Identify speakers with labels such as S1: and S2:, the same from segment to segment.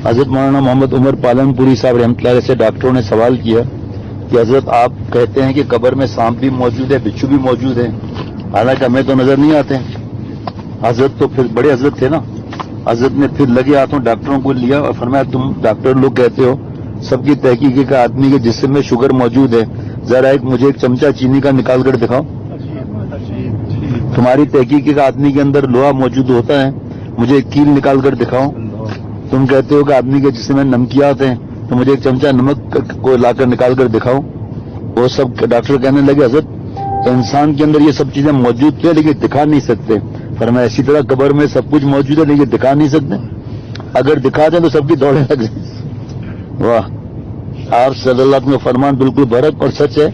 S1: حضرت مولانا محمد عمر پالنپوری صاحب رحمۃ اللہ سے ڈاکٹروں نے سوال کیا کہ حضرت آپ کہتے ہیں کہ قبر میں سانپ بھی موجود ہے، بچھو بھی موجود ہے، حالانکہ ہمیں تو نظر نہیں آتے. حضرت تو پھر بڑے حضرت تھے نا. حضرت نے پھر لگے ہاتھوں ڈاکٹروں کو لیا اور فرمایا تم ڈاکٹر لوگ کہتے ہو سب کی تحقیق کا آدمی کے جسم میں شوگر موجود ہے، ذرا مجھے ایک چمچہ چینی کا نکال کر دکھاؤ. تمہاری تحقیق کا آدمی کے اندر لوہا موجود ہوتا ہے، مجھے ایک کیل نکال کر دکھاؤ. تم کہتے ہو کہ آدمی کے جسم میں نمکیات ہیں، تو مجھے ایک چمچہ نمک کو لا کر نکال کر دکھاؤ. وہ سب ڈاکٹر کہنے لگے حضرت انسان کے اندر یہ سب چیزیں موجود تھیں لیکن دکھا نہیں سکتے. فرمایا اسی طرح قبر میں سب کچھ موجود ہے لیکن دکھا نہیں سکتے. اگر دکھا دیں تو سب کی دوڑیں لگ جائیں. واہ، آپ صلی اللہ علیہ وسلم کا فرمان بالکل برحق اور سچ ہے.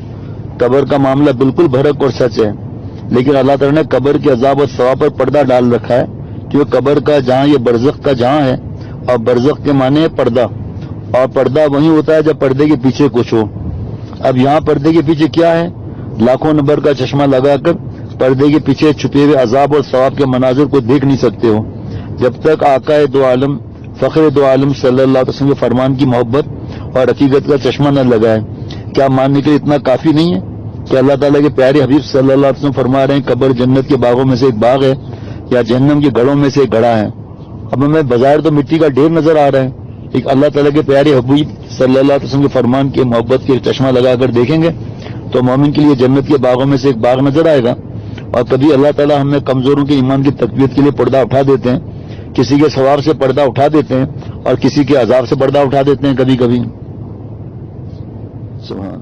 S1: قبر کا معاملہ بالکل برحق اور سچ ہے، لیکن اللہ تعالیٰ نے قبر کے عذاب اور ثواب پر پردہ ڈال رکھا ہے. کیونکہ قبر کا جہاں یہ برزخ کا جہاں ہے، اور برزخ کے معنی ہے پردہ، اور پردہ وہی ہوتا ہے جب پردے کے پیچھے کچھ ہو. اب یہاں پردے کے پیچھے کیا ہے؟ لاکھوں نمبر کا چشمہ لگا کر پردے کے پیچھے چھپے ہوئے عذاب اور ثواب کے مناظر کو دیکھ نہیں سکتے ہو. جب تک آقا دو عالم فخر دو عالم صلی اللہ علیہ وسلم کے فرمان کی محبت اور حقیقت کا چشمہ نہ لگائے، کیا ماننے کے لیے اتنا کافی نہیں ہے کہ اللہ تعالیٰ کے پیارے حبیب صلی اللہ علیہ وسلم فرما رہے ہیں قبر جنت کے باغوں میں سے ایک باغ ہے یا جہنم کے گڑھوں میں سے ایک گڑھا ہے. اب ہمیں بظاہر تو مٹی کا ڈھیر نظر آ رہا ہے، ایک اللہ تعالیٰ کے پیارے حبیب صلی اللہ علیہ وسلم کے فرمان کی محبت کے چشمہ لگا کر دیکھیں گے تو مومن کے لیے جنت کے باغوں میں سے ایک باغ نظر آئے گا. اور کبھی اللہ تعالیٰ ہمیں کمزوروں کے ایمان کی تقویت کے لیے پردہ اٹھا دیتے ہیں، کسی کے ثواب سے پردہ اٹھا دیتے ہیں اور کسی کے عذاب سے پردہ اٹھا دیتے ہیں کبھی کبھی. سبحان